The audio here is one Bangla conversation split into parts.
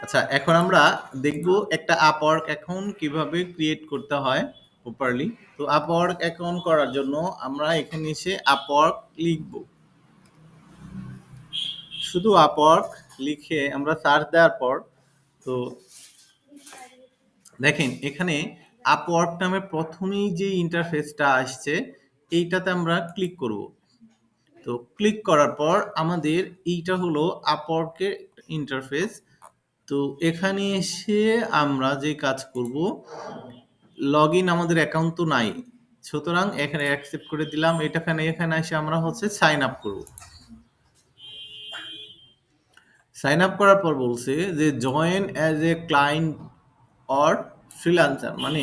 আচ্ছা, এখন আমরা দেখব একটা আপওয়ার্ক অ্যাকাউন্ট কিভাবে ক্রিয়েট করতে হয় প্রপারলি। তো আপওয়ার্ক অ্যাকাউন্ট করার জন্য আমরা এখানে এসে আপওয়ার্ক লিখব। শুধু আপওয়ার্ক লিখে আমরা সার্চ দেওয়ার পর তো দেখেন এখানে আপওয়ার্ক নামে প্রথমেই যে ইন্টারফেসটা আসছে এইটাতে আমরা ক্লিক করব। তো ক্লিক করার পর আমাদের এইটা হলো আপওয়ার্কের ইন্টারফেস। তো এখানে এসে আমরা যে কাজ করব, লগ ইন আমাদের অ্যাকাউন্ট তো নাই, সুতরাং এখানে অ্যাকসেপ্ট করে দিলাম। এখানে এসে আমরা হচ্ছে সাইন আপ করব। সাইন আপ করার পর বলছে যে join as a client or freelancer, মানে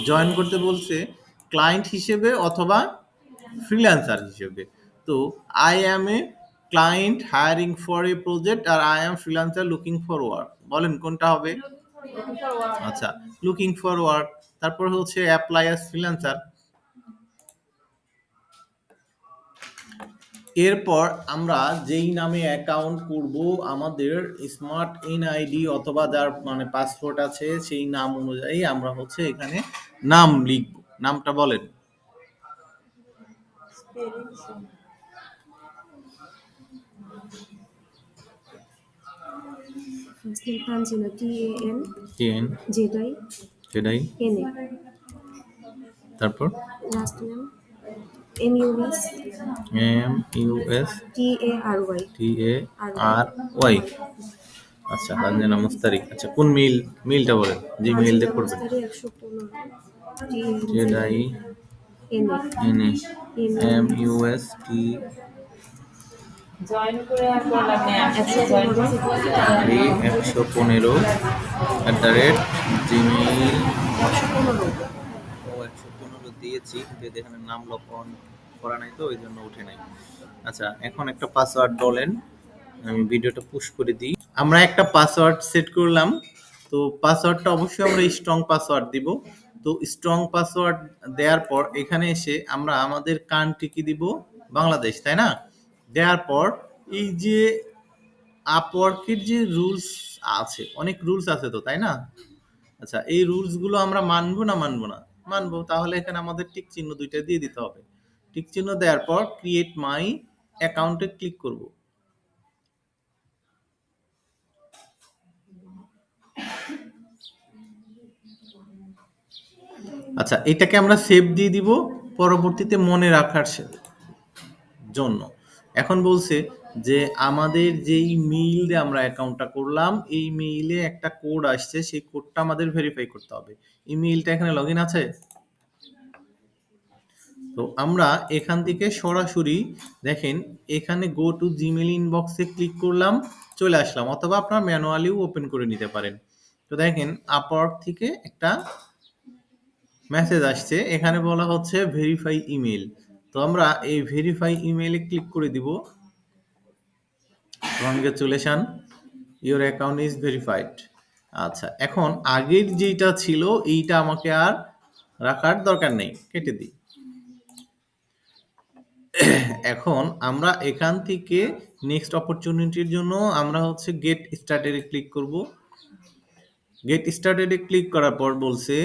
জয়েন করতে বলছে ক্লায়েন্ট হিসেবে অথবা ফ্রিল্যান্সার হিসেবে। তো I am a client hiring for a project আর I am freelancer looking for work. বলেন কোনটা হবে? আচ্ছা, লুকিং ফর ওয়ার্ক। তারপর হচ্ছে অ্যাপ্লাই অ্যাজ ফ্রিল্যান্সার। এরপর আমরা যেই নামে অ্যাকাউন্ট করব আমাদের স্মার্ট এনআইডি অথবা যার মানে পাসপোর্ট আছে সেই নাম অনুযায়ী আমরা হচ্ছে এখানে নাম লিখব। নামটা বলেন। First name Tanzina, TAN, ten Jedai, সেটাই। NA. তারপর Last name MUS, MUS TARY. TARY। আচ্ছা, তানজিনা মুস্তারিক। আচ্ছা, কোন মেইলটা বলেন যে মেইল দিয়ে Tanzina করবেন? Mustari 115, Jedi NA. NA MUST join করে আর করলাম না, একসাথে জয়েন করছি 115@gmail। 115. ও 115 দিয়েছি, কিন্তু এখানে নাম লক্ষণ করা নাই তো ওই জন্য উঠে নাই। আচ্ছা, এখন একটা পাসওয়ার্ড বলেন, আমি ভিডিওটা পুশ করে দিই। আমরা একটা পাসওয়ার্ড সেট করলাম। তো পাসওয়ার্ডটা অবশ্যই আমরা স্ট্রং পাসওয়ার্ড দিব। তো স্ট্রং পাসওয়ার্ড দেওয়ার পর এখানে এসে আমরা আমাদের কান্ট্রি কি দিব? বাংলাদেশ, তাই না? দেওয়ার পর এই যে আপওয়ার্কের যে রুলস আছে, অনেক রুলস আছে তো, তাই না? আচ্ছা, এই রুলস গুলো আমরা মানবো না মানবো না? মানবো। তাহলে এখানে আমাদের টিক চিহ্ন দুইটা দিয়ে দিতে হবে। টিক চিহ্ন দেওয়ার পর ক্রিয়েট মাই অ্যাকাউন্টে ক্লিক করব। আচ্ছা, এটাকে আমরা সেভ দিয়ে দিব পরবর্তীতে মনে রাখার জন্য। এখন বলছে যে আমাদের যেই মেইল আমরা অ্যাকাউন্টটা করলাম এই মেইলে একটা কোড আসছে, সেই কোডটা আমাদের ভেরিফাই করতে হবে। এই মেইলটা এখানে লগইন আছে। তো আমরা এখান থেকে সরাসরি দেখেন এখানে গো টু জিমেইল ইনবক্সে ক্লিক করলাম, চলে আসলাম, অথবা আপনার ম্যানুয়ালিও ওপেন করে নিতে পারেন। তো দেখেন আপওয়ার্ক থেকে একটা মেসেজ আসছে, এখানে বলা হচ্ছে ভেরিফাই ইমেল। তো আমরা এই ভেরিফাই ইমেইলে ক্লিক করে দিব। Congratulation, your account is verified. আচ্ছা, এখন আগের যেটা ছিল এইটা আমাকে আর রাখার দরকার নেই, কেটে দিই। এখন আমরা এখান থেকে নেক্সট অপরচুনিটির জন্য আমরা হচ্ছে গেট স্টার্টেডে ক্লিক করব। গেট স্টার্টেডে ক্লিক করার পর বলছে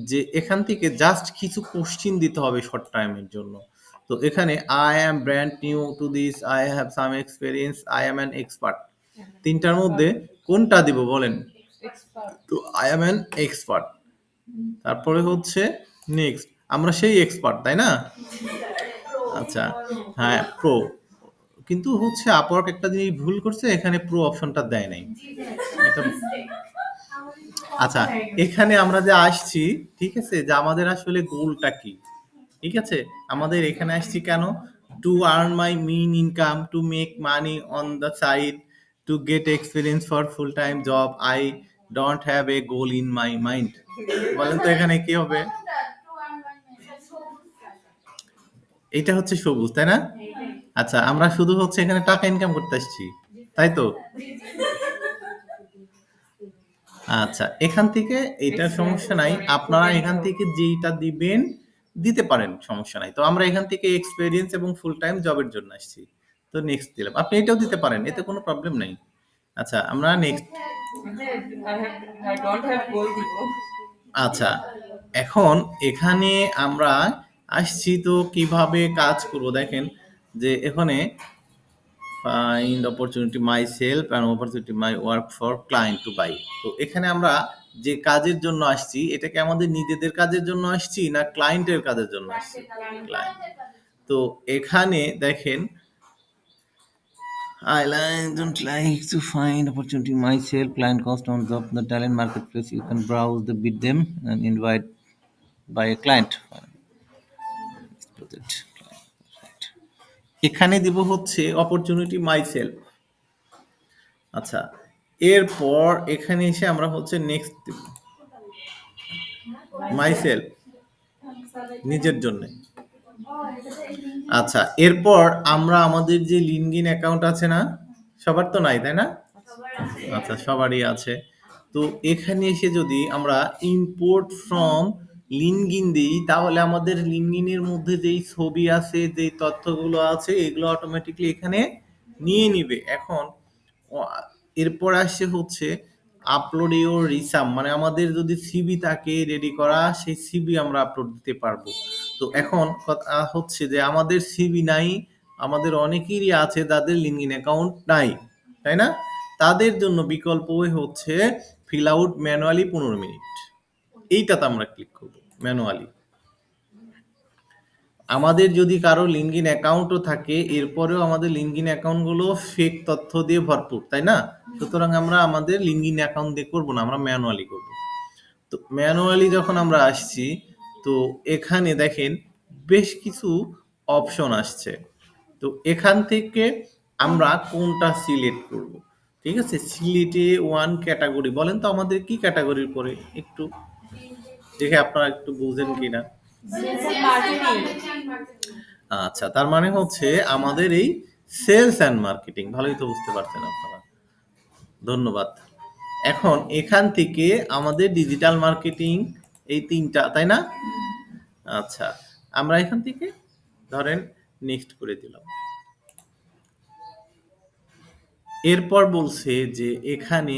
যে এখান থেকে জাস্ট কিছু কোশ্চিন দিতে হবে শর্ট টাইমের জন্য। তো এখানে I am brand new to this, I have some experience, I am an expert. তিনটার মধ্যে কোনটা দিব বলেন? এক্সপার্ট। তো আই অ্যাম অ্যান এক্সপার্ট। তারপরে হচ্ছে নেক্সট, আমরা সেই এক্সপার্ট, তাই না? আচ্ছা, হ্যাঁ প্রো। কিন্তু হচ্ছে আপওয়ার্ক একটা জিনিস ভুল করছে, এখানে প্রো অপশনটা দেয় নাই। এটা আচ্ছা, এখানে আমরা যে আসছি, ঠিক আছে, যে আমাদের আসলে গোলটা কি? ঠিক আছে, আমাদের এখানে আসছি কেন? To earn my main income, to make money on the side, to get experience for full time job, I don't have a goal in my mind. বলেন তো এখানে কি হবে? এইটা হচ্ছে সবুজ, তাই না? আচ্ছা, আমরা শুধু হচ্ছে এখানে টাকা ইনকাম করতে আসছি, তাই তো? আচ্ছা, এখান থেকে এইটার সমস্যা নাই, আপনারা এখান থেকে যেইটা দিবেন দিতে পারেন, সমস্যা নাই। তো আমরা এখান থেকে এক্সপেরিয়েন্স এবং ফুল টাইম জবের জন্য আসছি, তো নেক্সট দিলাম। আপনি এটাও দিতে পারেন, এতে কোনো প্রবলেম নাই। আচ্ছা, আমরা next I don't have gold দিব। আচ্ছা, এখন এখানে আমরা আসছি তো কিভাবে কাজ করব দেখেন যে এখানে find opportunity myself and opportunity my work for client to buy। তো এখানে আমরা যে কাজের জন্য আসছি এটা কি আমাদের নিজেদের কাজের জন্য আসছি না ক্লায়েন্টের কাজের জন্য আসছি? ক্লায়েন্ট। তো এখানে দেখেন don't like to find opportunity myself, client cost on the talent marketplace. You can browse the bid them and invite by a client. Project. এখানে দিব হচ্ছে অপরচুনিটি মাইসেলফ। আচ্ছা, এরপর এখানে এসে আমরা হচ্ছে নেক্সট দিব মাইসেলফ নিজের জন্য। আচ্ছা, এরপর আমরা আমাদের যে লিঙ্কডিন অ্যাকাউন্ট আছে না, সবার তো নাই তাই না? আচ্ছা, সবারই আছে। তো এখানে এসে যদি আমরা ইম্পোর্ট ফ্রম লিঙ্কডিন দিই তাহলে আমাদের লিঙ্কডিনের মধ্যে যেই ছবি আছে যেই তথ্যগুলো আছে এগুলো অটোমেটিকলি এখানে নিয়ে নিবে। এখন এরপর আসছে হচ্ছে আপলোড ইওর রিসাম, মানে আমাদের যদি সিবি থাকে রেডি করা সেই সিবি আমরা আপলোড দিতে পারবো। তো এখন কথা হচ্ছে যে আমাদের সিবি নাই, আমাদের অনেকেরই আছে যাদের লিঙ্কডিন অ্যাকাউন্ট নাই, তাই না? তাদের জন্য বিকল্প হচ্ছে ফিল আউট ম্যানুয়ালি 15 মিনিট। এইটাতে আমরা ক্লিক করব ম্যানুয়ালি। আমাদের যদি কারো লিঙ্কডিন অ্যাকাউন্টও থাকে এরপরেও আমাদের লিঙ্কডিন অ্যাকাউন্টগুলো ফেক তথ্য দিয়ে ভরপুর, তাই না? সুতরাং আমরা আমাদের লিঙ্কডিন অ্যাকাউন্ট দিয়ে করবো না, আমরা ম্যানুয়ালি করব। তো ম্যানুয়ালি যখন আমরা আসছি তো এখানে দেখেন বেশ কিছু অপশন আসছে। তো এখান থেকে আমরা কোনটা সিলেক্ট করব? ঠিক আছে, সিলেটে ওয়ান ক্যাটাগরি বলেন তো আমাদের কি ক্যাটাগরির পরে একটু দেখে আপনারা একটু বুঝেন কিনা। Sales and marketing. আচ্ছা, তার মানে হচ্ছে আমাদের এই সেলস অ্যান্ড মার্কেটিং। ভালোই তো বুঝতে পারছেন আপনারা, ধন্যবাদ। এখন এখান থেকে আমাদের ডিজিটাল মার্কেটিং এই তিনটা, তাই না? আচ্ছা, আমরা এখান থেকে ধরেন নেক্সট করে দিলাম। এরপর বলছে যে এখানে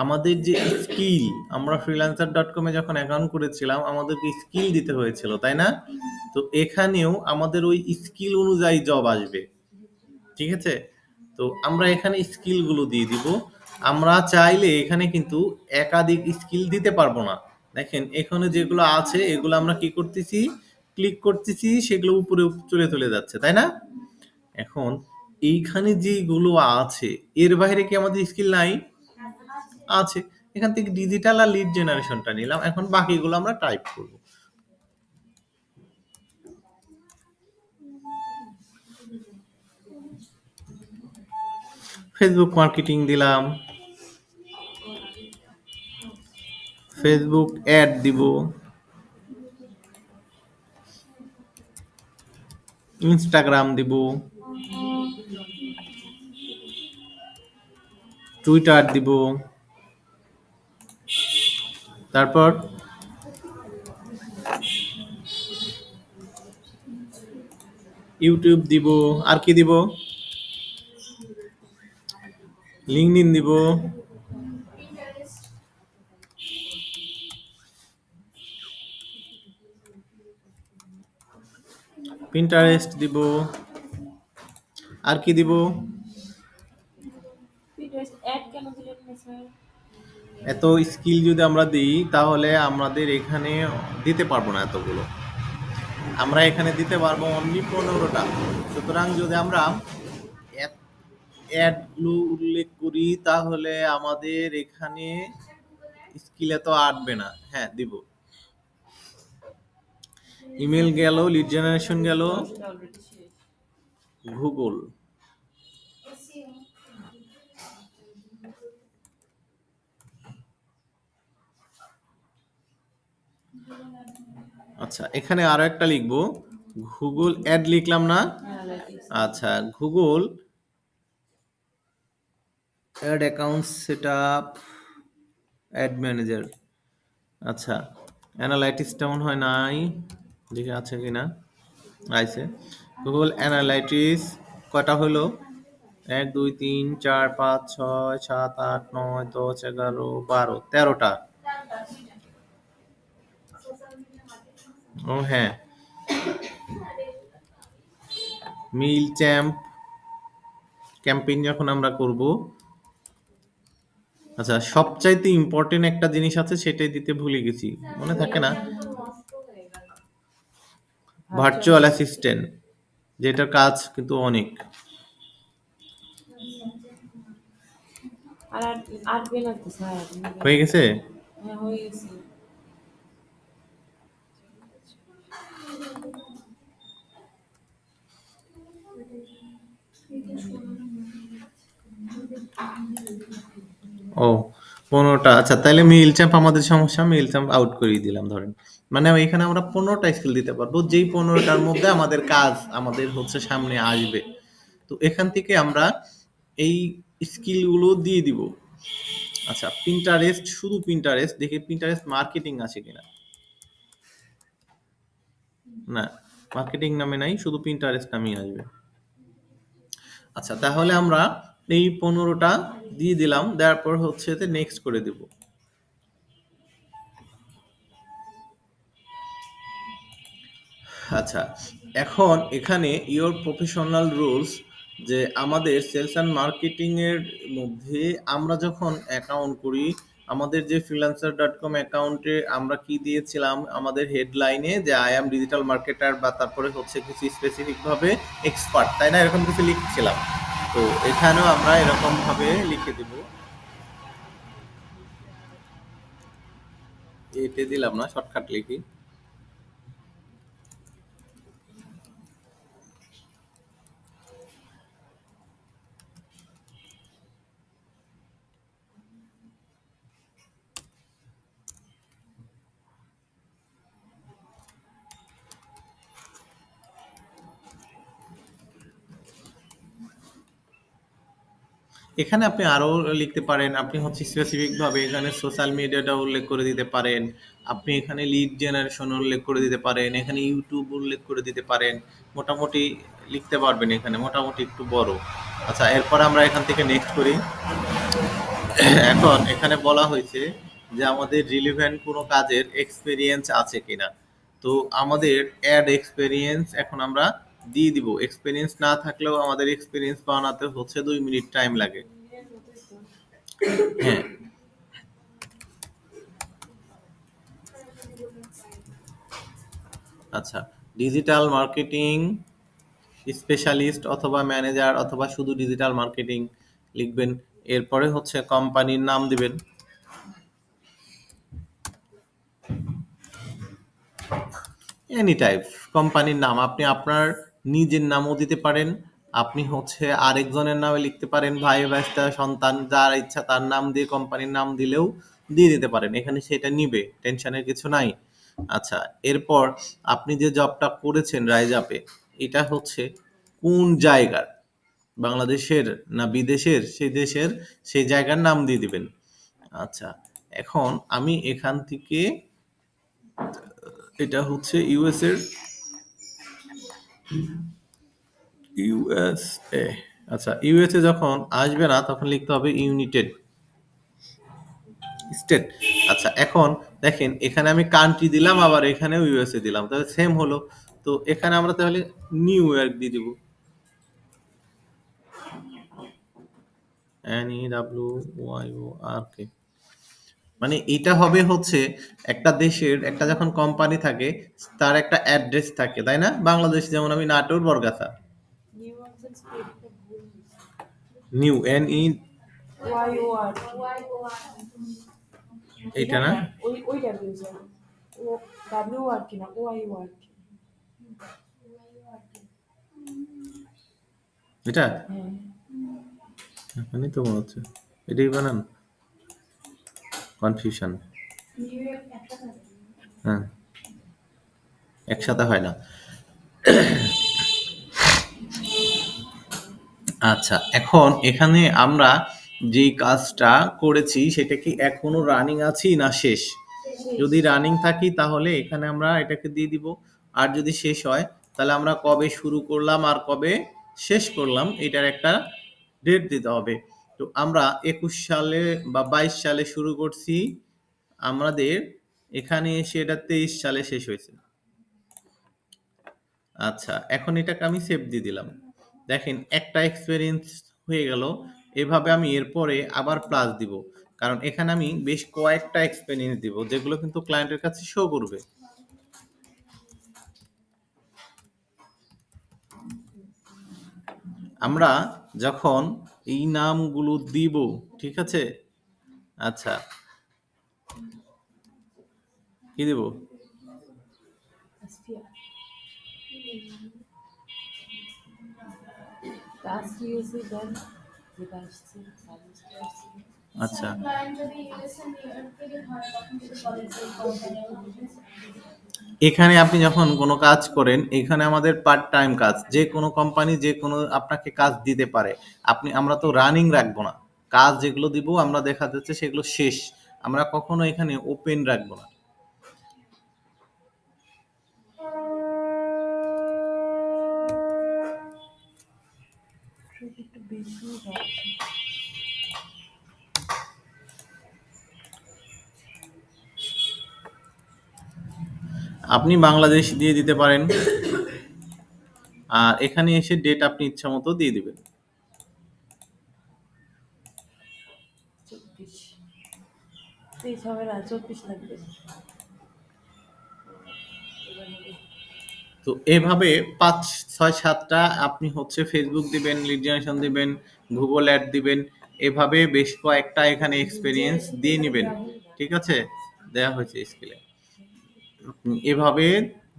আমাদের যে স্কিল, আমরা freelancer.com-এ যখন অ্যাকাউন্ট করেছিলাম আমাদেরকে স্কিল দিতে হয়েছিল, তাই না? তো এখানেও আমাদের ওই স্কিল অনুযায়ী জব আসবে, ঠিক আছে? তো আমরা এখানে স্কিলগুলো দিয়ে দিব। আমরা চাইলে এখানে কিন্তু একাধিক স্কিল দিতে পারবো না। দেখেন এখানে যেগুলো আছে এগুলো আমরা কি করতেছি, ক্লিক করতেছি, সেগুলো উপরে চলে যাচ্ছে, তাই না? এখন এইখানে যেগুলো আছে এর বাইরে কি আমাদের স্কিল নাই? আছে। এখান থেকে ডিজিটাল আর লিড জেনারেশনটা নিলাম, এখন বাকিগুলো আমরা টাইপ করব। ফেসবুক মার্কেটিং দিলাম, ফেসবুক অ্যাড দিব, ইনস্টাগ্রাম দিব, টুইটার দিব, তারপর ইউটিউব দিব, আর কি দিব, লিঙ্কডইন দিব, পিন্টারেস্ট দিব, আর কি দিব? পিন্টারেস্ট অ্যাড কেন দিলেন না স্যার? এত স্কিল যদি আমরা দিই তাহলে আমাদের এখানে দিতে পারবো না এতগুলো, আমরা এখানে দিতে পারবো অনলি 15টা। সুতরাং যদি আমরা অ্যাডগুলো উল্লেখ করি তাহলে আমাদের এখানে স্কিল এত আটবে না। হ্যাঁ দিব, ইমেল গেল, লিড জেনারেশন গেল, অলরেডি শেষ। গুগল, আচ্ছা এখানে আরো একটা লিখবো, গুগল অ্যাড লিখলাম না? অ্যানালাইটিক্স। আচ্ছা, Google ad account setup, add manager. আচ্ছা, অ্যানালাইটিক্সটা মনে হয় নাই, দেখে আছে কিনা, আইছে। গুগল অ্যানালাইটিক্স কয়টা হলো? 1 2 3 4 5 6 7 8 9 10 11 12 13টা। ও হ্যাঁ, মিল চ্যাম্প ক্যাম্পেইন যখন আমরা করব, আচ্ছা সবচাইতে ইম্পর্টেন্ট একটা জিনিস আছে সেটাই দিতে ভুলে গেছি, মনে থাকে না? ভার্চুয়াল অ্যাসিস্ট্যান্ট, যেটার কাজ কিন্তু অনেক। আর আটবে না তো স্যার। হয়ে গেছে? হ্যাঁ হয়ে গেছে। ও 15টা। আচ্ছা তাহলে মিল চ্যাম্প আমাদের সমস্যা, মিল চ্যাম্প আউট করিয়ে দিলাম ধরেন। মানে এখানে আমরা 15টা স্কিল দিতে পারবো, যেই 15টার মধ্যে আমাদের কাজ আমাদের হচ্ছে সামনে আসবে। তো এখান থেকে আমরা এই স্কিলগুলো দিয়ে দিব। আচ্ছা পিন্টারেস্ট, শুধু পিন্টারেস্ট দেখি পিন্টারেস্ট মার্কেটিং আছে কিনা। না, মার্কেটিং নামে নাই, শুধু পিন্টারেস্ট নামেই আসবে। আচ্ছা তাহলে আমরা এই 15টা দিয়ে দিলাম, দেওয়ার পর হচ্ছে নেক্সট করে দিব। আচ্ছা এখন এখানে ইওর প্রফেশনাল রুলস, যে আমাদের সেলস অ্যান্ড মার্কেটিং এর মধ্যে আমরা যখন অ্যাকাউন্ট করি, আমাদের যে freelancer.com অ্যাকাউন্টে আমরা কি দিয়েছিলাম আমাদের হেডলাইনে, যে আই অ্যাম ডিজিটাল মার্কেটার, বা তারপরে হচ্ছে কিছু স্পেসিফিক ভাবে এক্সপার্ট, তাই না? এরকম কিছু লিখছিলাম। তো এখানেও আমরা এরকম ভাবে লিখে দিব, এতে দিলাম না, শর্টকাট লিখি। এখানে আপনি আরো লিখতে পারেন, আপনি হচ্ছে স্পেসিফিক ভাবে এখানে সোশ্যাল মিডিয়াটা উল্লেখ করে দিতে পারেন, আপনি এখানে লিড জেনারেশন উল্লেখ করে দিতে পারেন, এখানে ইউটিউব উল্লেখ করে দিতে পারেন, মোটামুটি লিখতে পারবেন এখানে, মোটামুটি একটু বড়। আচ্ছা এরপর আমরা এখান থেকে নেক্সট করি। এখন এখানে বলা হয়েছে যে আমাদের রিলেভেন্ট কোনো কাজের এক্সপেরিয়েন্স আছে কিনা। তো আমাদের অ্যাড এক্সপেরিয়েন্স এখন আমরা দিয়ে দিব, এক্সপেরিয়েন্স না থাকলেও আমাদের এক্সপেরিয়েন্স বানাতে হচ্ছে 2 মিনিট টাইম লাগে। হ্যাঁ, আচ্ছা ডিজিটাল মার্কেটিং স্পেশালিস্ট অথবা ম্যানেজার অথবা শুধু ডিজিটাল মার্কেটিং লিখবেন। এরপরে হচ্ছে কোম্পানির নাম দিবেন। এনি টাইপ কোম্পানির নাম, আপনি আপনার নিজের নামও দিতে পারেন, আপনি হচ্ছে আরেকজনের নামে লিখতে পারেন, ভাই ভাইস্তা সন্তান যার ইচ্ছা তার নাম দিয়ে কোম্পানির নাম দিলেও দিয়ে দিতে পারেন, এখানে সেটা নিবে, টেনশনের কিছু নাই। আচ্ছা এরপর আপনি যে জবটা করেছেন রাইজ আপে, এটা হচ্ছে কোন জায়গার, বাংলাদেশের না বিদেশের, সেই দেশের সেই জায়গার নাম দিয়ে দিবেন। আচ্ছা এখন আমি এখান থেকে, এটা হচ্ছে ইউএস এর, ইউএসএ। আচ্ছা ইউএসএ যখন আসবে না তখন লিখতে হবে ইউনাইটেড স্টেট। আচ্ছা এখন দেখেন এখানে আমি কান্ট্রি দিলাম, আবার এখানেও ইউএসএ দিলাম, তাহলে সেম হলো। তো এখানে আমরা তাহলে নিউ ইয়র্ক দিয়ে দিব, NEWYORK। মানে এটা হবে হচ্ছে একটা দেশের একটা যখন কোম্পানি থাকে তার একটা অ্যাড্রেস থাকে, তাই না? বাংলাদেশ যেমন আমি নাটোর বরগাছা, নিউ অপশন স্ক্রিপ্টটা ভুল হয়েছে। নিউ NE, ওয়াই ও আর এইটা না, ওইটা দিয়েছে। ও ডাব্লিউ আর কি না ওয়াই ও আর কি। এটা হ্যাঁ এখানেই তো মনে হচ্ছে এটাই বানান, কনফিউশন। হ্যাঁ একসাথে হয় না। আচ্ছা এখন এখানে আমরা যেই কাজটা করেছি সেটা কি এখনো রানিং আছি না শেষ? যদি রানিং থাকি তাহলে এখানে আমরা এটাকে দিয়ে দিব, আর যদি শেষ হয় তাহলে আমরা কবে শুরু করলাম আর কবে শেষ করলাম এটার একটা ডেট দিতে হবে। তো আমরা ২১ সালে বা ২২ সালে শুরু করছি, আমাদের এখানে এসে এটা ২৩ সালে শেষ হয়েছে। আচ্ছা, এখন এটাকে আমি সেভ দিয়ে দিলাম। দেখেন একটা এক্সপেরিয়েন্স হয়ে গেল। এভাবে আমি এরপরে আবার প্লাস দিব, কারণ এখানে আমি বেশ কয়েকটা এক্সপেরিয়েন্স দিব যেগুলো কিন্তু ক্লায়েন্টের কাছে শো করবে। আমরা যখন এই নামগুলো দিব, ঠিক আছে? আচ্ছা, কি দিব? Sphere. Das ইউএসএ দেন যেটা আসছে সাজেস্ট করছি। আচ্ছা, এখানে আপনি যখন কোনো কাজ করেন, এখানে আমাদের পার্ট টাইম কাজ। যে কোনো কোম্পানি যে কোনো আপনাকে কাজ দিতে পারে। আমরা তো রানিং রাখবো না। কাজ যেগুলো দিব আমরা দেখা যাচ্ছে সেগুলো শেষ। আমরা কখনো এখানে ওপেন রাখবো না। একটু বেশি যাচ্ছে। আপনি বাংলাদেশ দিয়ে দিতে পারেন। আর এখানে এসে ডেট আপনি ইচ্ছামতো দিয়ে দিবেন। 24 23 হবে না 24 লাগবে। এবার হবে। তো এভাবে ৫, ৬, ৭ টা আপনি হচ্ছে ফেসবুক দিবেন, লিড জেনারেশন দিবেন, গুগল অ্যাড দিবেন। এভাবে বেশ কয়েকটা এখানে এক্সপেরিয়েন্স দিয়ে নিবেন। ঠিক আছে? দেয়া হয়েছে স্কেলে। এভাবে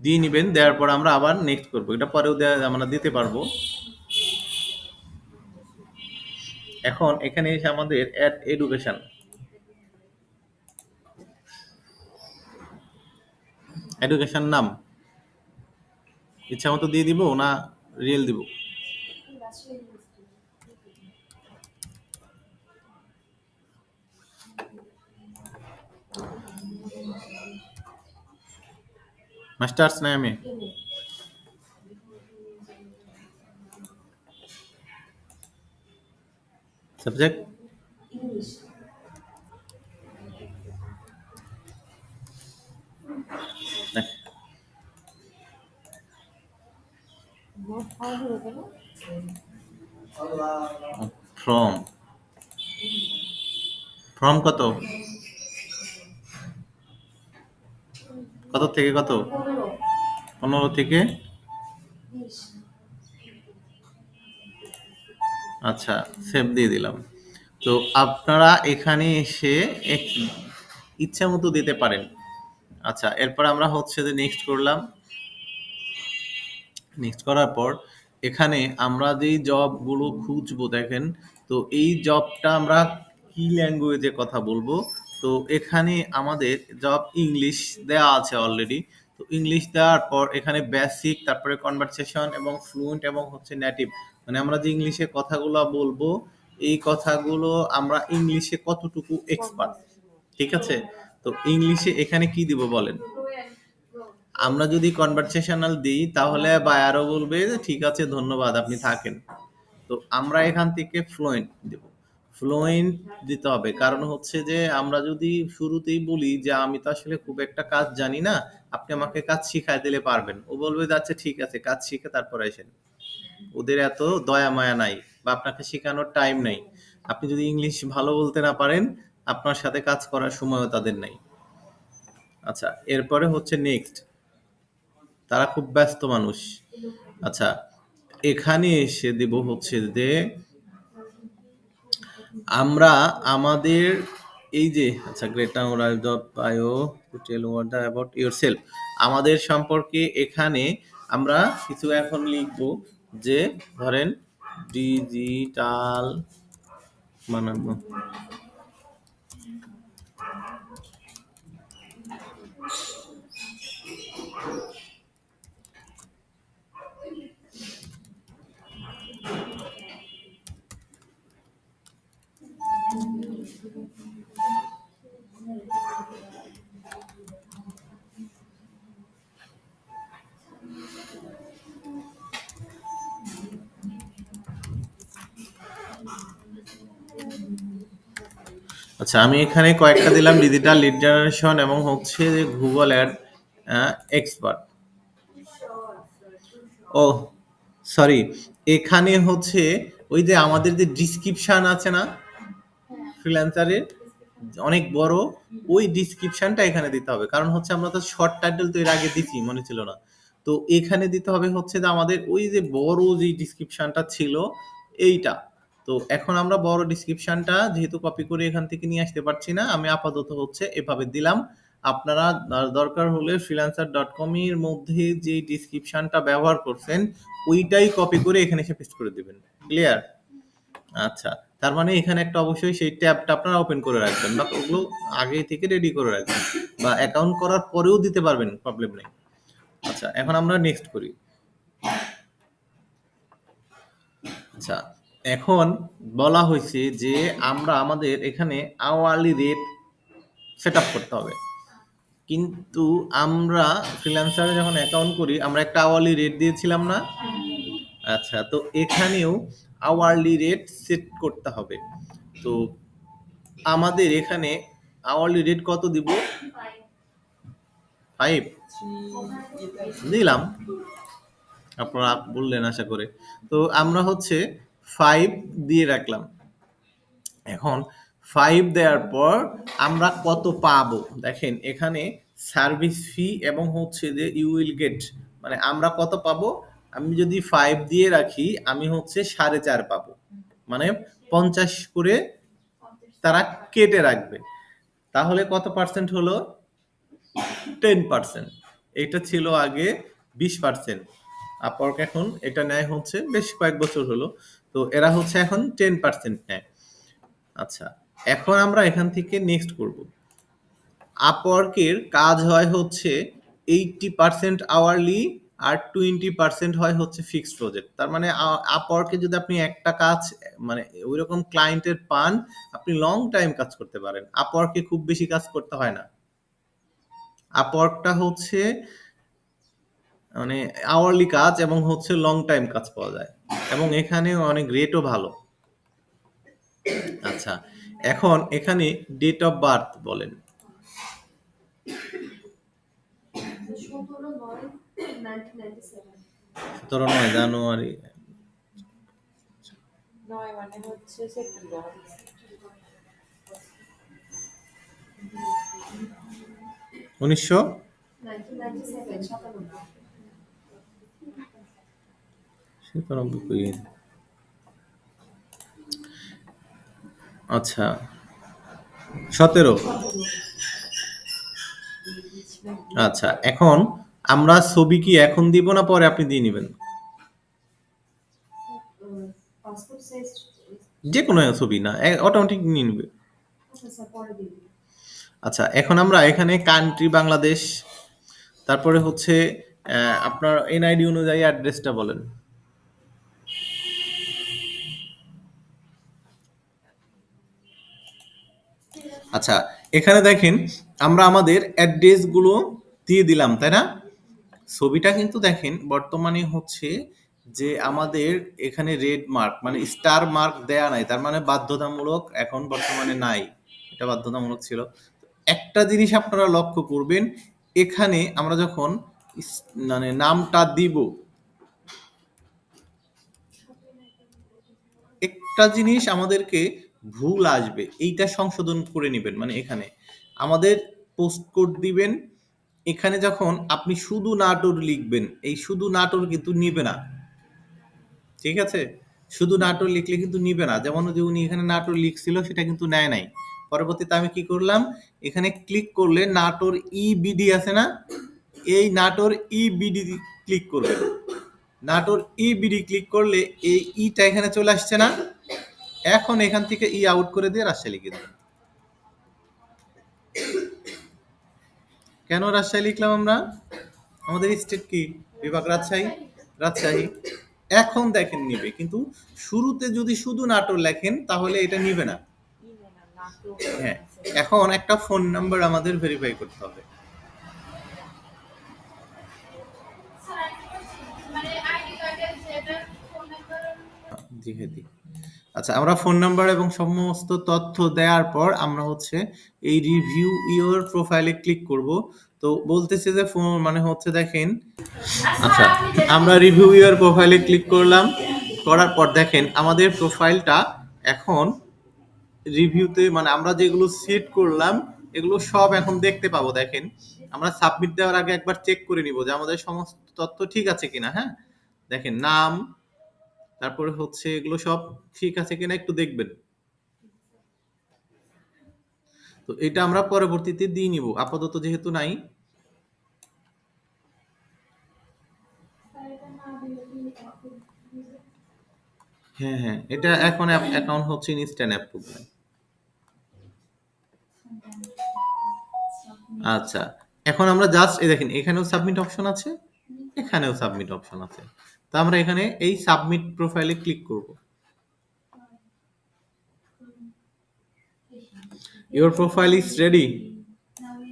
দিয়ে নিবেন, দেওয়ার পর আমরা আবার নেক্সট করব। এটা পরেও আমরা দিতে পারবো। এখন এখানে এসে আমাদের অ্যাড এডুকেশন, এডুকেশন নাম ইচ্ছা মতো দিয়ে দিব না রিয়েল দিব? মাস্টার্স না এমএ? সাবজেক্ট নোট ফাউন্ড হয়ে গেল। ফ্রম। ফ্রম কত? কত থেকে কত? ১৫ থেকে। আচ্ছা, সেভ দিয়ে দিলাম। তো আপনারা এখানে এসে ইচ্ছা মতো দিতে পারেন। আচ্ছা, এরপর আমরা হচ্ছে যে নেক্সট করলাম। নেক্সট করার পর এখানে আমরা যেই জবগুলো খুঁজবো, দেখেন তো এই জবটা আমরা কি ল্যাঙ্গুয়েজে কথা বলবো। তো এখানে আমাদের জব ইংলিশ দেওয়া আছে অলরেডি। তো ইংলিশ দেওয়ার পর এখানে বেসিক, তারপরে কনভারসেশন এবং ফ্লুয়েন্ট এবং হচ্ছে নেটিভ, মানে আমরা যে ইংলিশে কথাগুলো বলবো এই কথাগুলো আমরা ইংলিশে কতটুকু এক্সপার্ট। ঠিক আছে? তো ইংলিশে এখানে কি দিব বলেন? আমরা যদি কনভারসেশনাল দিই তাহলে বায়ারও বলবে যে ঠিক আছে ধন্যবাদ আপনি থাকেন। তো আমরা এখান থেকে ফ্লুয়েন্ট দেব। ফ্লুয়েন্ট দিতে হবে, কারণ হচ্ছে যে আমরা যদি শুরুতেই বলি যে আমি তো আসলে খুব একটা কাজ জানি না, আপনি আমাকে কাজ শিখাই দিলে পারবেন, ও বলবে যে আচ্ছা ঠিক আছে কাজ শিখে তারপর আসেন। ওদের এত দয়া মায়া নাই বা আপনাকে শেখানোর টাইম নাই। আপনি যদি ইংলিশ ভালো বলতে না পারেন, আপনার সাথে কাজ করার সময়ও তাদের নাই। আচ্ছা, এরপরে হচ্ছে নেক্সট। তারা খুব ব্যস্ত মানুষ। আচ্ছা, এখানে এসে দেব হচ্ছে যে আমরা আমাদের এই যে আচ্ছা great now rise of bio to tell what the about yourself, আমাদের সম্পর্কে এখানে আমরা কিছু এখন লিখব। যে ধরেন ডিজিটাল বানাবো, আচ্ছা, আমি এখানে কয়েকটা দিলাম, ডিজিটাল লিড জেনারেশন এবং হচ্ছে যে গুগল অ্যাড এক্সপার্ট। ও সরি, এখানে হচ্ছে ওই যে আমাদের যে ডিসক্রিপশন আছে না ফ্রিল্যান্সারের অনেক বড়, ওই ডিসক্রিপশনটা এখানে দিতে হবে, কারণ হচ্ছে আমরা তো শর্ট টাইটেল তো এর আগে দিছি, মনে ছিল না। তো এখানে দিতে হবে হচ্ছে যে আমাদের ওই যে বড় যে ডিসক্রিপশনটা ছিল এইটা। তো এখন আমরা বড় ডিসক্রিপশনটা যেহেতু কপি করে এখান থেকে নিয়ে আসতে পারছি না, আমি আপাতত হচ্ছে এভাবে দিলাম। আপনারা দরকার হলে freelancer.com এর মধ্যে যে ডিসক্রিপশনটা ব্যবহার করছেন ওইটাই কপি করে এখানে এসে পেস্ট করে দিবেন। ক্লিয়ার? আচ্ছা, তার মানে এখানে একটা অবশ্যই সেই ট্যাবটা আপনারা ওপেন করে রাখবেন বা ওগুলো আগে থেকে রেডি করে রাখবেন, বা অ্যাকাউন্ট করার পরেও দিতে পারবেন, প্রবলেম নেই। আচ্ছা, এখন আমরা নেক্সট করি। আচ্ছা, এখন বলা হয়েছে যে আমরা আমাদের এখানে আওয়ারলি রেট সেট আপ করতে হবে, কিন্তু আমরা ফ্রিল্যান্সারে যখন অ্যাকাউন্ট করি আমরা একটা আওয়ারলি রেট দিয়েছিলাম না? আচ্ছা, তো এখানেও আওয়ারলি রেট সেট করতে হবে। তো আমাদের এখানে আওয়ারলি রেট কত দিব? 5 দিলাম, আপনারা বললেন আশা করে। তো আমরা হচ্ছে 5 দিয়ে রাখলাম। এখন 5 দেওয়ার পর আমরা কত পাবো দেখেন, এখানে সার্ভিস ফি এবং হচ্ছে যে ইউ উইল গেট, মানে আমরা কত পাবো। আমি যদি 5 দিয়ে রাখি আমি হচ্ছে 4.5 পাবো, মানে 50 করে তারা কেটে রাখবে। তাহলে কত পার্সেন্ট হলো? 10%। এটা ছিল আগে 20%। আপওয়ার্ক এখন এটা নেয় হচ্ছে বেশ কয়েক বছর হলো, তো এরা হচ্ছে এখন 10% নেয়। আচ্ছা, এখন আমরা এখান থেকে নেক্সট করব। আপওয়ার্কের কাজ হয় হচ্ছে 80% আওয়ারলি আর 20% হয় হচ্ছে ফিক্সড প্রজেক্ট। তার মানে আপওয়ার্কে যদি আপনি একটা কাজ মানে ওইরকম ক্লায়েন্টের পান, আপনি লং টাইম কাজ করতে পারেন। আপওয়ার্কে খুব বেশি কাজ করতে হয় না। আপওয়ার্কটা হচ্ছে মানে আওয়ারলি কাজ এবং হচ্ছে লং টাইম কাজ পাওয়া যায়, এবং এখানে অনেক রেটও ভালো। আচ্ছা, এখন এখানে ডেট অফ বার্থ বলেন। 17/9/1997 জানুয়ারি 9 মানে হচ্ছে সেপ্টেম্বর। 1997। আচ্ছা, 17। আচ্ছা, এখন আমরা ছবি কি এখন দিব না পরে আপনি দিয়ে নেবেন? যে কোনো ছবি না, অটোমেটিক নিয়ে নেবে। আচ্ছা, এখন আমরা এখানে কান্ট্রি বাংলাদেশ, তারপরে হচ্ছে আপনার এনআইডি অনুযায়ী অ্যাড্রেসটা বলেন। আচ্ছা, এখানে দেখেন আমরা আমাদের অ্যাড্রেসগুলো দিয়ে দিলাম, তাই না? ছবিটা কিন্তু দেখেন বর্তমানে হচ্ছে যে আমাদের এখানে রেড মার্ক মানে স্টার মার্ক দেয়া নাই, তার মানে বাধ্যতামূলক এখন বর্তমানে নাই, এটা বাধ্যতামূলক ছিল। একটা জিনিস আপনারা লক্ষ্য করবেন, এখানে আমরা যখন মানে নামটা দিব, একটা জিনিস আমাদেরকে ভুল আসবে, এইটা সংশোধন করে নেবেন। মানে এখানে আমাদের পোস্ট কোড দিবেন, এখানে যখন আপনি শুধু নাটোর লিখবেন, এই শুধু নাটোর কিন্তু নিবে না, ঠিক আছে? শুধু নাটোর লিখলে কিন্তু নিবে না, যেমন যে উনি এখানে নাটোর লিখছিল সেটা কিন্তু নেয় নাই। পরবর্তীতে আমি কি করলাম, এখানে ক্লিক করলে নাটোর ইবিডি আছে না, এই নাটোর ইবিডি ক্লিক করবেন। নাটোর ইবিডি ক্লিক করলে এই ইটা এখানে চলে আসছে না, এখন এখান থেকে ই আউট করে দিয়ে রাজশাহী লিখে দেবেন। কেন রাজশাহী লিখলাম আমরা? আমাদের স্টেট কি? বিভাগ রাজশাহী। রাজশাহী এখন দেখেন নিবে, কিন্তু শুরুতে যদি শুধু নাটোর লেখেন তাহলে এটা নিবে না। হ্যাঁ, এখন একটা ফোন নাম্বার আমাদের ভেরিফাই করতে হবে। জি হ্যাঁ, আচ্ছা, আমরা ফোন নাম্বার এবং সমস্ত তথ্য দেওয়ার পর আমরা হচ্ছে এই রিভিউ ইওর প্রোফাইলে ক্লিক করব। তো বলতেছে যে ফোন মানে হচ্ছে দেখেন, আচ্ছা আমরা রিভিউ ইওর প্রোফাইলে ক্লিক করলাম, করার পর দেখেন আমাদের প্রোফাইলটা এখন রিভিউতে মানে আমরা যেগুলো সেট করলাম এগুলো সব এখন দেখতে পাবো। দেখেন আমরা সাবমিট দেওয়ার আগে একবার চেক করে নিব যে আমাদের সমস্ত তথ্য ঠিক আছে কিনা। হ্যাঁ, দেখেন নাম, তারপরে হচ্ছে এগুলো সব ঠিক আছে কিনা একটু দেখবেন। তো এটা আমরা পরবর্তীতে দিয়ে নিব, আপাতত যেহেতু নাই। হ্যাঁ হ্যাঁ, এটা এখন অ্যাকাউন্ট হচ্ছে ইনস্ট্যান্ট অ্যাপ্রুভ। আচ্ছা, এখন আমরা জাস্ট এই দেখেন এখানেও সাবমিট অপশন আছে, এখানেও সাবমিট অপশন আছে। তো আমরা এখানে এই সাবমিট প্রোফাইলে ক্লিক করব। Your profile is ready.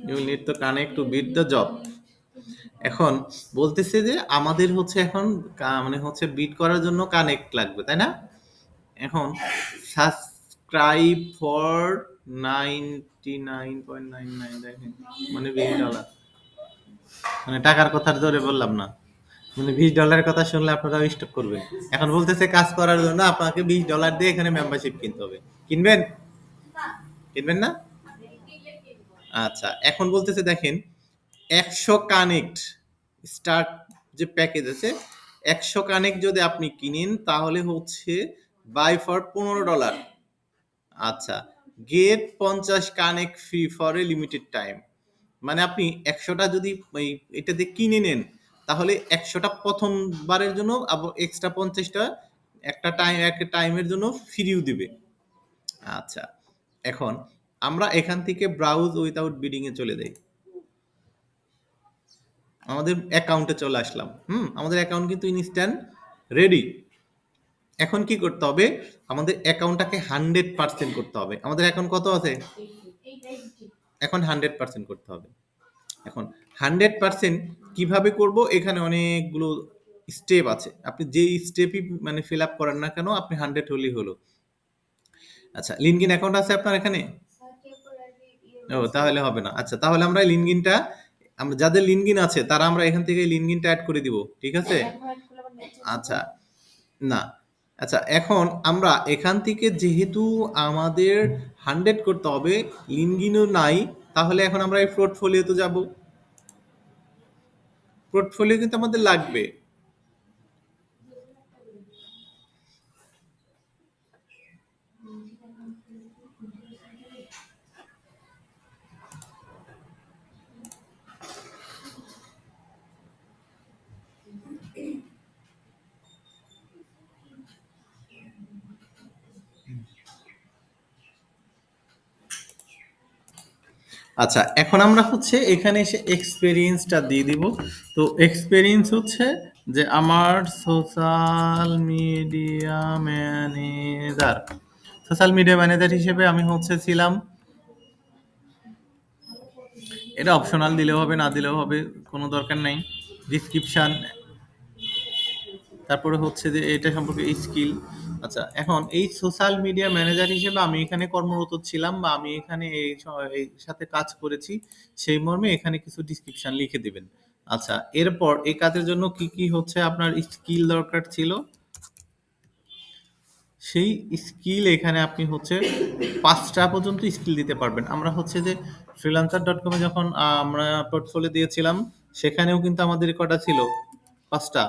You will need to connect to bid the job. এখন বলতেছে যে আমাদের হচ্ছে এখন মানে হচ্ছে বিড করার জন্য কানেক্ট লাগবে, তাই না? এখন সাবস্ক্রাইব ফর 99.99 দেখেন, মানে $20, মানে টাকার কথা ধরে বললাম না, মানে $20 কথা শুনলে আপনারা স্টপ করবেন। এখন বলতেছে কাজ করার জন্য আপনাকে $20 দিয়ে এখানে মেম্বারশিপ কিনতে হবে। কিনবেন? কিনবেন না? আচ্ছা, এখন বলতেছে দেখেন 100 কানেক্ট স্টার্ট যে প্যাকেজ আছে, 100 কানেক্ট যদি আপনি কিনেন তাহলে হচ্ছে বাই ফর $15। আচ্ছা, get 50 connect free for a limited time. মানে আপনি 100টা যদি এটাতে কিনে নেন তাহলে 100টা প্রথমবারের জন্য আবার এক্সট্রা 50টা একটা টাইমের জন্য ফ্রিও দিবে। আচ্ছা, এখন আমরা এখান থেকে ব্রাউজ উইথাউট বিডিং এ চলে যাই। আমাদের অ্যাকাউন্টে চলে আসলাম। আমাদের অ্যাকাউন্ট কিন্তু ইনস্ট্যান্ট রেডি। এখন কি করতে হবে? আমাদের অ্যাকাউন্টটাকে 100% করতে হবে। আমাদের অ্যাকাউন্ট কত আছে? এখন 100% করতে হবে। এখন 100% কিভাবে করব? এখানে অনেকগুলো স্টেপ আছে। আপনি যেই স্টেপই মানে ফিল আপ করেন না কেন আপনি 100 হলেই হলো। আচ্ছা, লিঙ্কডিন অ্যাকাউন্ট আছে আপনার এখানে? ও তাহলে হবে না। আচ্ছা, তাহলে আমরা লিঙ্কডিনটা আমরা যাদের লিঙ্কডিন আছে তারা আমরা এখান থেকে লিঙ্কডিনটা অ্যাড করে দিব। ঠিক আছে? আচ্ছা, না। আচ্ছা, এখন আমরা এখান থেকে যেহেতু আমাদের 100 করতে হবে, লিঙ্কডিনও নাই, তাহলে এখন আমরা এই পোর্টফোলিওতে যাব। পোর্টফোলিও কিন্তু আমাদের লাগবে। আচ্ছা, এখন আমরা হচ্ছে এখানে এসে এক্সপেরিয়েন্সটা দিয়ে দিব। তো এক্সপেরিয়েন্স হচ্ছে যে আমার social media manager. Social media manager হিসেবে আমি হচ্ছে ছিলাম। এটা অপশনাল দিলেও হবে, না দিলেও হবে, কোনো দরকার নাই। ডিসক্রিপশন, তারপরে হচ্ছে যে এটা সম্পর্কে স্কিল। আচ্ছা, এখন এই সোশ্যাল মিডিয়া ম্যানেজার হিসেবে আমি এখানে কর্মরত ছিলাম বা আমি এখানে এই সাথে কাজ করেছি সেই মর্মে এখানে কিছু ডিসক্রিপশন লিখে দিবেন। আচ্ছা, এরপর এই কাজের জন্য কি কি হচ্ছে আপনার স্কিল দরকার ছিল সেই স্কিল এখানে আপনি হচ্ছে 5টা পর্যন্ত স্কিল দিতে পারবেন। আমরা হচ্ছে যে freelancer.com এ যখন আমরা পোর্টফোলিও দিয়েছিলাম সেখানেও কিন্তু আমাদের কটা ছিল? 5টা।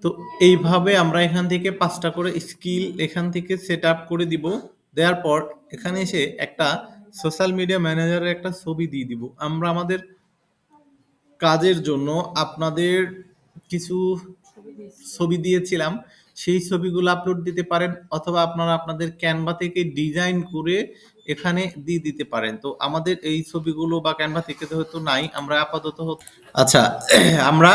তো এইভাবে আমরা এখান থেকে 5টা করে স্কিল এখান থেকে সেট আপ করে দিব। দেওয়ার পর এখানে এসে একটা সোশ্যাল মিডিয়া ম্যানেজারের একটা ছবি দিয়ে দিব। আমরা আমাদের কাজের জন্য আপনাদের কিছু ছবি দিয়েছিলাম, সেই ছবিগুলো আপলোড দিতে পারেন অথবা আপনারা আপনাদের ক্যানভা থেকে ডিজাইন করে এখানে দিয়ে দিতে পারেন। তো আমাদের এই ছবিগুলো বা ক্যানভা থেকে তো হয়তো নাই, আমরা আপাতত আচ্ছা আমরা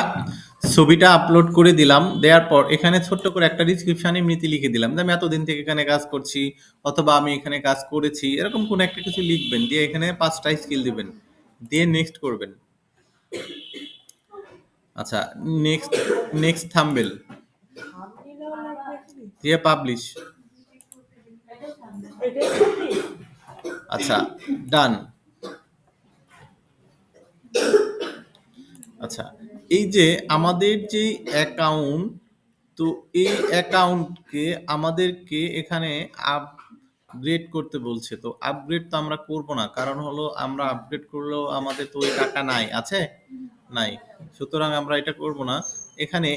ছবিটা আপলোড করে দিলাম। দেওয়ার পর এখানে ছোট্ট করে একটা ডিসক্রিপশন এমনিতে লিখে দিলাম যে আমি এতদিন থেকে এখানে কাজ করছি অথবা আমি এখানে কাজ করেছি, এরকম কোনো একটা কিছু লিখবেন, দিয়ে এখানে 5টা স্কিল দিবেন, দিয়ে নেক্সট করবেন। আচ্ছা, নেক্সট নেক্সট থাম্বনেল থাম্বনেলও লাগবে এখানে? দিয়ে পাবলিশ। এটাই থাম্বনেল? আচ্ছা, ডান। আচ্ছা, এই যে আমাদের যে অ্যাকাউন্ট, তো এই অ্যাকাউন্টকে আমাদেরকে এখানে আপগ্রেড করতে বলছে। তো আপগ্রেড তো আমরা করব না, কারণ হলো আমরা আপগ্রেড করলেও আমাদের তো ওই টাকা নাই, আছে নাই, সুতরাং আমরা এটা করব না। এখানে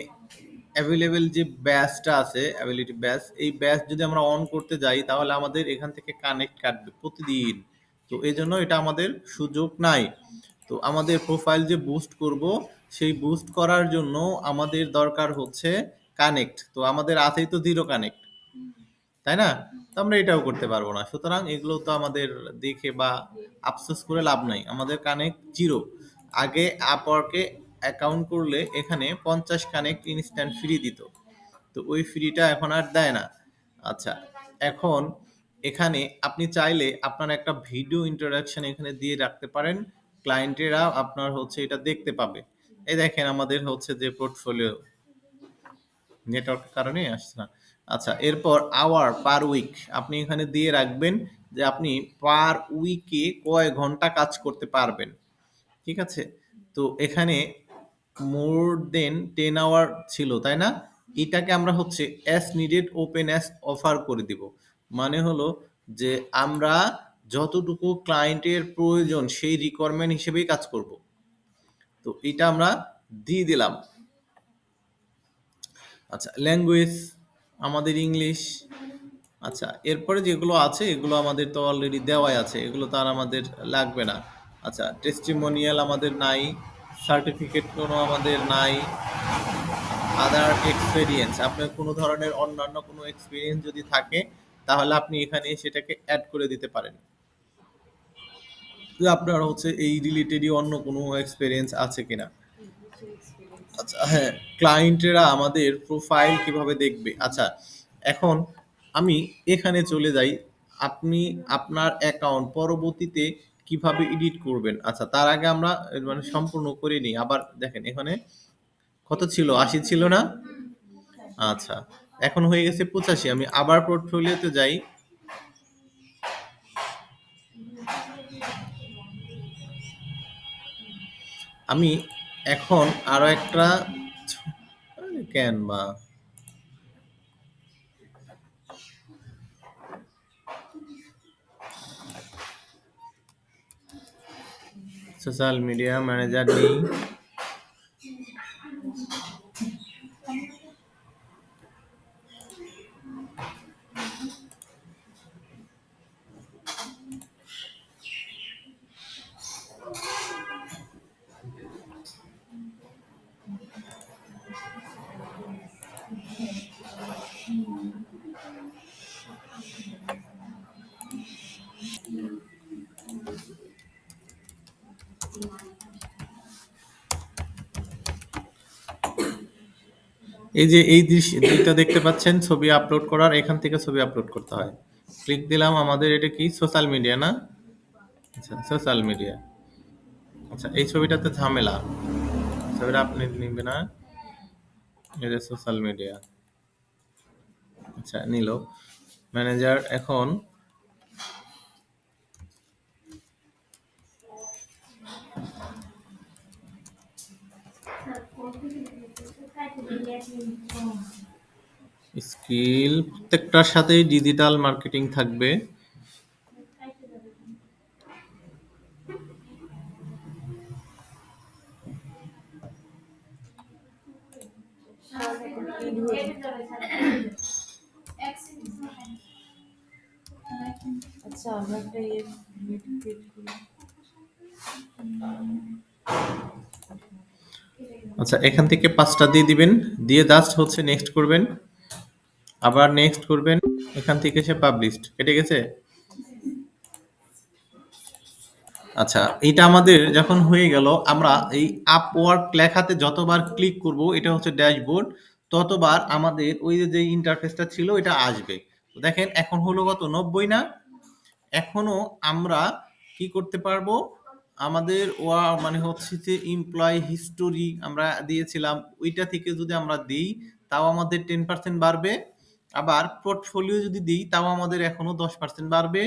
অ্যাভেলেবেল যে ব্যাচটা আছে, অ্যাবিলিটি ব্যাচ, এই ব্যাচ যদি আমরা অন করতে যাই তাহলে আমাদের এখান থেকে কানেক্ট কাটবে প্রতিদিন। তো এই জন্য এটা আমাদের সুযোগ নাই। তো আমাদের প্রোফাইল যে বুস্ট করব, সেই বুস্ট করার জন্য আমাদের দরকার হচ্ছে কানেক্ট। তো আমাদের আছেই তো জিরো কানেক্ট, তাই না? তো আমরা এটাও করতে পারবো না, সুতরাং এগুলো তো আমাদের দেখে বা আফসোস করে লাভ নাই। আমাদের কানেক্ট জিরো। আগে আপওয়ার্কে অ্যাকাউন্ট করলে এখানে 50 কানেক্ট ইনস্ট্যান্ট ফ্রি দিত, তো ওই ফ্রিটা এখন আর দেয় না। আচ্ছা, এখন এখানে আপনি চাইলে আপনার একটা ভিডিও ইন্টারাকশন এখানে দিয়ে রাখতে পারেন, ক্লায়েন্টেরা আপনার হচ্ছে এটা দেখতে পাবে। এই দেখেন আমাদের হচ্ছে যে পোর্টফোলিও, নেটওয়ার্কের কারণে আসছে না। আচ্ছা, এরপর আওয়ার পার উইক আপনি এখানে দিয়ে রাখবেন যে আপনি পার উইকে কয় ঘন্টা কাজ করতে পারবেন। ঠিক আছে? তো এখানে মোর দেন 10 আওয়ার ছিল, তাই না? এটাকে আমরা হচ্ছে as needed open as offer করে দিব। মানে হলো যে আমরা যতটুকু ক্লায়েন্টের প্রয়োজন সেই রিকোয়ারমেন্ট হিসেবেই কাজ করব। তো এটা আমরা দিয়ে দিলাম। আচ্ছা, ল্যাঙ্গুয়েজ আমাদের ইংলিশ। আচ্ছা, এরপরে যেগুলো আছে এগুলো আমাদের তো অলরেডি দেওয়াই আছে, এগুলো তো আর আমাদের লাগবে না। আচ্ছা, টেস্টিমোনিয়াল আমাদের নাই, সার্টিফিকেট কোনো আমাদের নাই। আদার এক্সপেরিয়েন্স, আপনার কোনো ধরনের অন্যান্য কোনো এক্সপেরিয়েন্স যদি থাকে তাহলে আপনি এখানে সেটাকে অ্যাড করে দিতে পারেন, যে আপনার হচ্ছে এই রিলেটেডই অন্য কোনো এক্সপেরিয়েন্স আছে কিনা। আচ্ছা, হ্যাঁ, ক্লায়েন্টেরা আমাদের প্রোফাইল কিভাবে দেখবে। আচ্ছা, এখন আমি এখানে চলে যাই, আপনি আপনার অ্যাকাউন্ট পরবর্তীতে কিভাবে এডিট করবেন। আচ্ছা, তার আগে আমরা মানে সম্পূর্ণ করে নিই। আবার দেখেন এখানে কত ছিল, 80 ছিল না? আচ্ছা, এখন হয়ে গেছে 85। আমি আবার পোর্টফোলিওতে যাই। আমি এখন আরো একটা ক্যানভা, সোশ্যাল মিডিয়া ম্যানেজার নেই। এই যে এই দিকটা দেখতে পাচ্ছেন, ছবি আপলোড করার, এখান থেকে ছবি আপলোড করতে হয়। ক্লিক দিলাম, আমাদের এটা কি সোশ্যাল মিডিয়া না? আচ্ছা, সোশ্যাল মিডিয়া। আচ্ছা, এই ছবিটাতে ঝামেলা, ছবিটা আপনি নিবে না। এটা সোশ্যাল মিডিয়া। আচ্ছা, নিল ম্যানেজার। এখন স্কিল, প্রত্যেকটার সাথেই ডিজিটাল মার্কেটিং থাকবে। সব এখন ক্লিন হয়ে যাবে। আচ্ছা, আমরা একটা নেট ক্রিয়েট করি। আচ্ছা, এখান থেকে 5টা দিয়ে দিবেন, দিয়ে জাস্ট হচ্ছে নেক্সট করবেন, আবার নেক্সট করবেন। এখান থেকে সে পাবলিশড কেটে গেছে। আচ্ছা, এটা আমাদের যখন হয়ে গেল, আমরা এই আপওয়ার্ক লেখাতে যতবার ক্লিক করব, এটা হচ্ছে ড্যাশবোর্ড, ততবার আমাদের ওই যে ইন্টারফেসটা ছিল এটা আসবে। তো দেখেন এখন হলো কত, 90 না? এখনো আমরা কি করতে পারবো, আমাদের মানে হচ্ছে যে এমপ্লয়ি হিস্টোরি আমরা দিয়েছিলাম, ওইটা থেকে যদি আমরা দিই তাও আমাদের 10% বাড়বে। আবার পোর্টফোলিও যদি দিই তাও আমাদের এখনো 10% বাড়বে।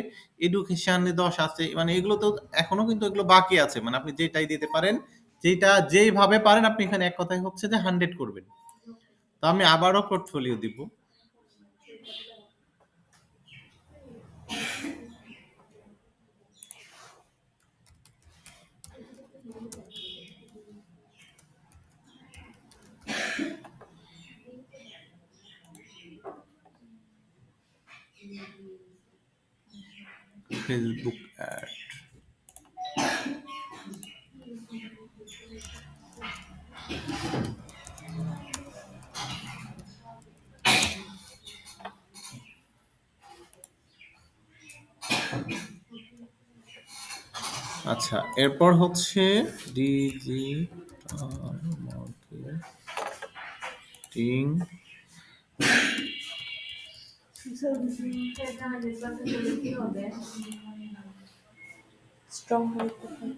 এডুকেশনে 10 আছে, মানে এগুলো তো এখনো কিন্তু এগুলো বাকি আছে, মানে আপনি যেটাই দিতে পারেন, যেটা যেইভাবে পারেন আপনি এখানে এক কথায় হচ্ছে যে 100 করবেন। তো আমি আবারও পোর্টফোলিও দিব। Facebook ad. আচ্ছা, এরপর হচ্ছে ডিজিটাল মার্কেটিং। স্ট্রং হবে কোথায়?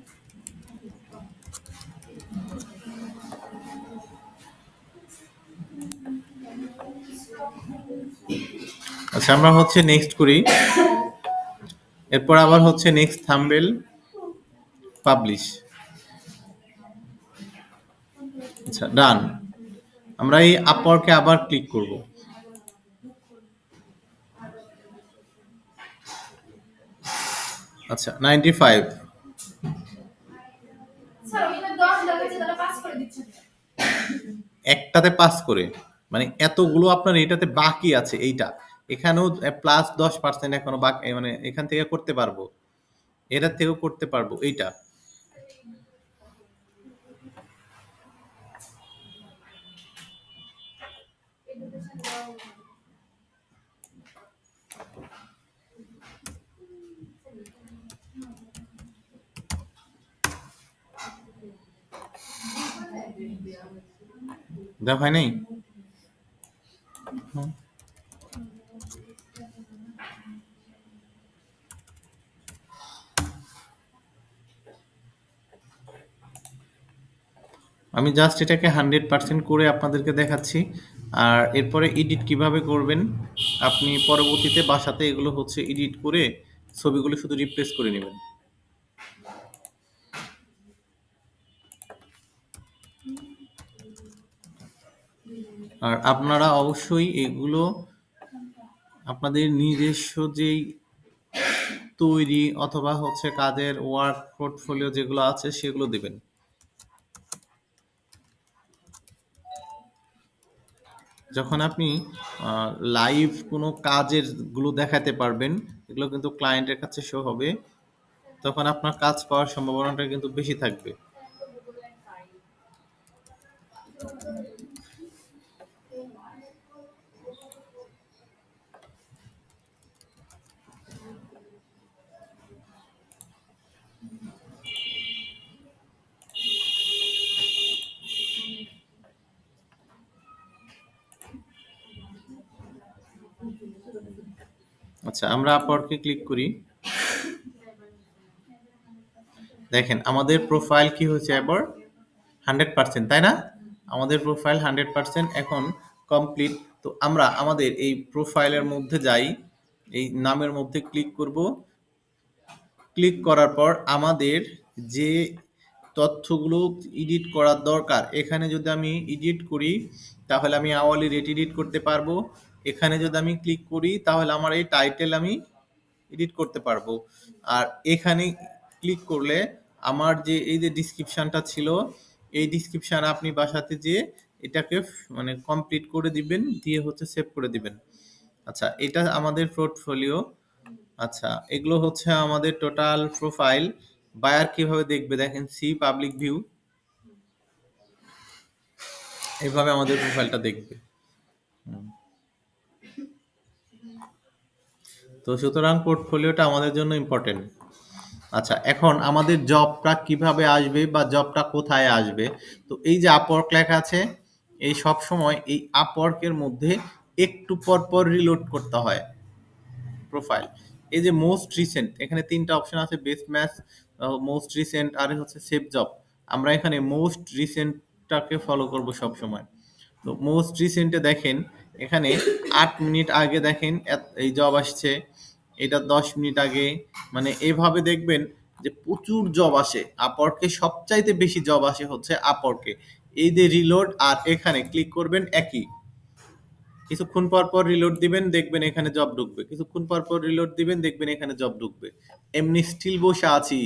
আচ্ছা, আমরা হচ্ছে নেক্সট করি। এরপর আবার হচ্ছে নেক্সট থাম্বনেল পাবলিশ। আচ্ছা, ডান। আমরা এই আপওয়ার্কে আবার ক্লিক করব। আচ্ছা, 95। একটাতে পাস করে, মানে এতগুলো আপনার এটাতে বাকি আছে, এইটা এখানেও প্লাস 10% এখনো বাকি, মানে এখান থেকে করতে পারবো, এটার থেকেও করতে পারবো এইটা। দেওয়া হয় নাই? হুম। আমি জাস্ট এটাকে 100% করে আপনাদেরকে দেখাচ্ছি। আর এরপরে এডিট কিভাবে করবেন, আপনি পরবর্তীতে বাসাতে এগুলো হচ্ছে এডিট করে ছবিগুলো শুধু রিপ্লেস করে নেবেন। আর আপনারা অবশ্যই এগুলো আপনাদের নিজস্ব যেই তৈরি অথবা হচ্ছে কাজের ওয়ার্ক পোর্টফোলিও যেগুলো আছে সেগুলো দিবেন। যখন আপনি লাইভ কোনো কাজের গুলো দেখাতে পারবেন, এগুলো কিন্তু ক্লায়েন্টের কাছে শো হবে, তখন আপনার কাজ পাওয়ার সম্ভাবনাটা কিন্তু বেশি থাকবে। আচ্ছা, আমরা আপওয়ার্কে ক্লিক করি। দেখেন আমাদের প্রোফাইল কি হয়েছে এবার 100%, তাই না? আমাদের প্রোফাইল 100% এখন কমপ্লিট। তো আমরা আমাদের এই প্রোফাইলের মধ্যে যাই, এই নামের মধ্যে ক্লিক করব। ক্লিক করার পর আমাদের যে তথ্যগুলো এডিট করার দরকার, এখানে যদি আমি এডিট করি তাহলে আমি আওয়ারলি রেট এডিট করতে পারবো। এখানে যদি আমি ক্লিক করি তাহলে আমার এই টাইটেল আমি এডিট করতে পারবো। আর এখানে ক্লিক করলে আমার যে এই যে ডিসক্রিপশনটা ছিল, এই ডিসক্রিপশন আপনি বাসাতে যেয়ে এটাকে মানে কমপ্লিট করে দিবেন, দিয়ে হচ্ছে সেভ করে দিবেন। আচ্ছা, এটা আমাদের পোর্টফোলিও। আচ্ছা, এগুলো হচ্ছে আমাদের টোটাল প্রোফাইল। বায়ার কিভাবে দেখবে দেখেন, সি পাবলিক ভিউ, এভাবে আমাদের প্রোফাইলটা দেখবে। তো সুতরাং পোর্টফোলিওটা আমাদের জন্য ইম্পর্টেন্ট। আচ্ছা, এখন আমাদের জবটা কিভাবে আসবে বা জবটা কোথায় আসবে? তো এই যে আপওয়ার্ক লেখা আছে, এই সব সময় এই আপওয়ার্কের মধ্যে একটু পর পর রিলোড করতে হয় প্রোফাইল। এই যে মোস্ট রিসেন্ট, এখানে ৩টা অপশন আছে, বেস্ট ম্যাচ, মোস্ট রিসেন্ট আর হচ্ছে সেভ জব। আমরা এখানে মোস্ট রিসেন্টটাকে ফলো করব সব সময়। তো মোস্ট রিসেন্টে দেখেন এখানে ৮ মিনিট আগে দেখেন এই জব আসছে, এটা ১০ মিনিট আগে, মানে এভাবে দেখবেন যে প্রচুর জব আসে। আপওয়ার্কে সবচাইতে বেশি জব আসে হচ্ছে আপওয়ার্কে। এই যে রিলোড আর এখানে ক্লিক করবেন একই, কিছুক্ষণ পর পর রিলোড দিবেন দেখবেন এখানে জব ঢুকবে, কিছুক্ষণ পর পর রিলোড দিবেন দেখবেন এখানে জব ঢুকবে। এমনি স্টিল বসে আছি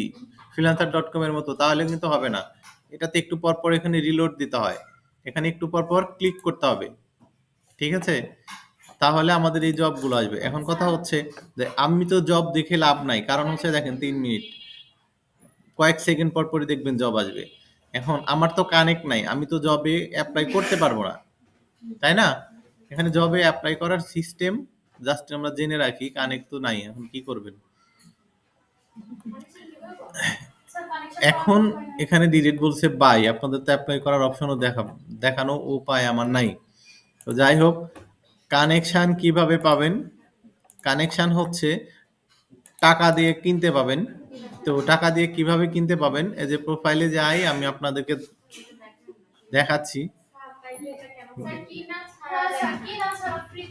freelancer.com এর মতো তাহলে কিন্তু হবে না, এটাতে একটু পর পর এখানে রিলোড দিতে হয়, এখানে একটু পর পর ক্লিক করতে হবে, ঠিক আছে? তাহলে আমাদের এই জবগুলো আসবে। এখন কথা হচ্ছে যে আমি তো জব দেখে লাভ নাই, কারণ হচ্ছে দেখেন ৩ মিনিট, কয়েক সেকেন্ড পর পরই দেখবেন জব আসবে। এখন আমার তো কানেক্ট নাই, আমি তো জবে অ্যাপ্লাই করতে পারবো না, তাই না? এখানে জবে অ্যাপ্লাই করার সিস্টেম জাস্ট আমরা জেনে রাখি, কানেক্ট তো নাই, এখন কি করবেন? এখন এখানে ডিলিট বলছে বাই, আপনাদের তো অ্যাপ্লাই করার অপশনও দেখানো উপায় আমার নাই। তো যাই হোক, কানেকশন কিভাবে পাবেন? কানেকশন হচ্ছে টাকা দিয়ে কিনতে পাবেন। তো টাকা দিয়ে কিভাবে কিনতে পাবেন, এই যে প্রোফাইলে যাই আমি আপনাদেরকে দেখাচ্ছি।